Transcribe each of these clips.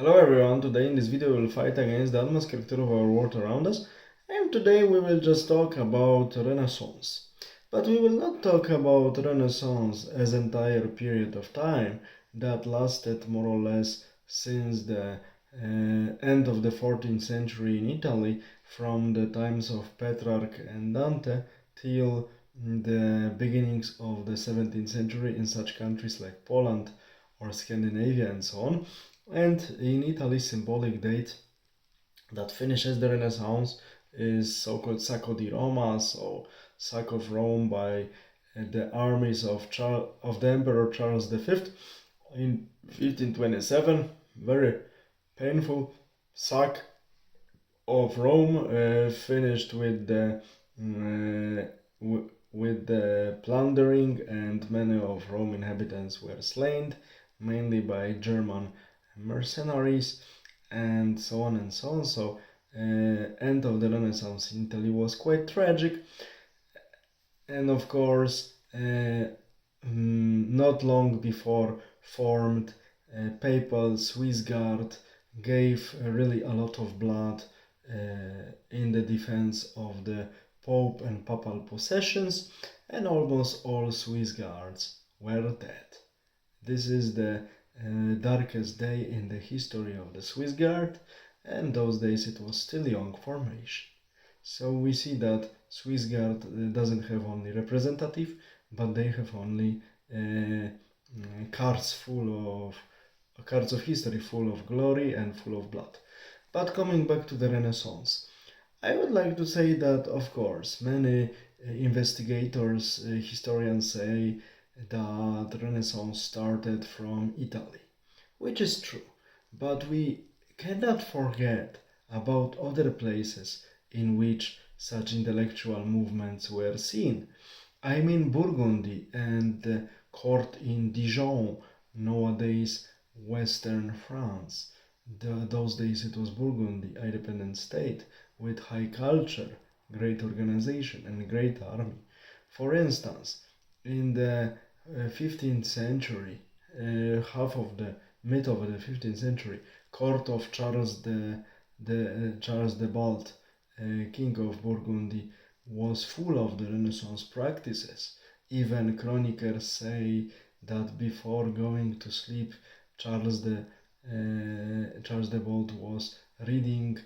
Hello everyone, today in this video we will fight against the atmosphere character of our world around us, and today we will just talk about Renaissance. But we will not talk about Renaissance as entire period of time that lasted more or less since the end of the 14th century in Italy, from the times of Petrarch and Dante till the beginnings of the 17th century in such countries like Poland or Scandinavia and so on. And in Italy, symbolic date that finishes the Renaissance is so-called Sacco di Roma, so sack of Rome by the armies of the Emperor Charles V in 1527. Very painful sack of Rome, finished with the with the plundering, and many of Rome inhabitants were slain, mainly by German mercenaries, and so on and so on. So, end of the Renaissance in Italy was quite tragic, and of course, not long before formed papal Swiss Guard gave really a lot of blood in the defense of the Pope and papal possessions, and almost all Swiss Guards were dead. This is the darkest day in the history of the Swiss Guard, and those days it was still young formation. So we see that Swiss Guard doesn't have only representative, but they have only cards of history full of glory and full of blood. But coming back to the Renaissance, I would like to say that, of course, many investigators, historians say that Renaissance started from Italy, which is true. But we cannot forget about other places in which such intellectual movements were seen. I mean Burgundy and the court in Dijon, nowadays Western France. Those days it was Burgundy, independent state, with high culture, great organization, and great army. For instance, in the 15th century, half of the mid of the 15th century, court of Charles the Bald, king of Burgundy, was full of the Renaissance practices. Even chroniclers say that before going to sleep, Charles the Bald was reading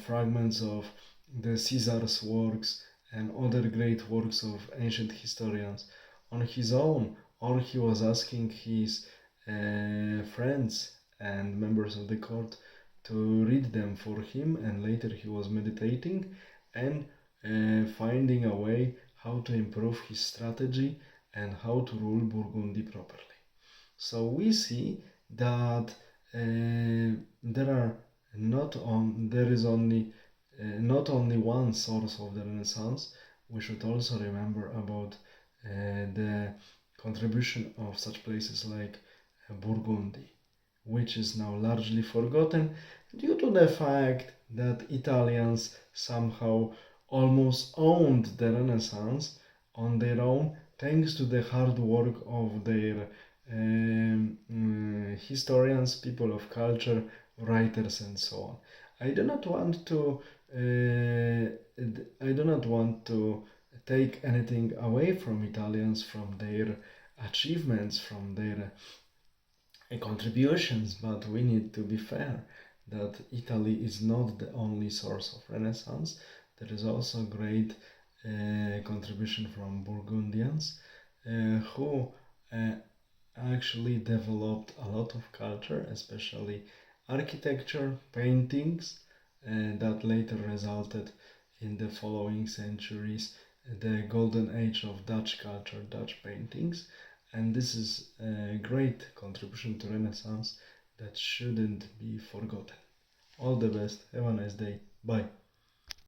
fragments of the Caesar's works and other great works of ancient historians on his own, or he was asking his friends and members of the court to read them for him, and later he was meditating and finding a way how to improve his strategy and how to rule Burgundy properly. So we see that there is only not only one source of the Renaissance. We should also remember about the contribution of such places like Burgundy, which is now largely forgotten due to the fact that Italians somehow almost owned the Renaissance on their own, thanks to the hard work of their historians, people of culture, writers, and so on. I do not want to take anything away from Italians, from their achievements, from their contributions, but we need to be fair that Italy is not the only source of Renaissance. There is also great contribution from Burgundians who actually developed a lot of culture, especially architecture, paintings, that later resulted in the following centuries the golden age of Dutch culture, Dutch paintings. And this is a great contribution to Renaissance that shouldn't be forgotten. All the best. Have a nice day. Bye.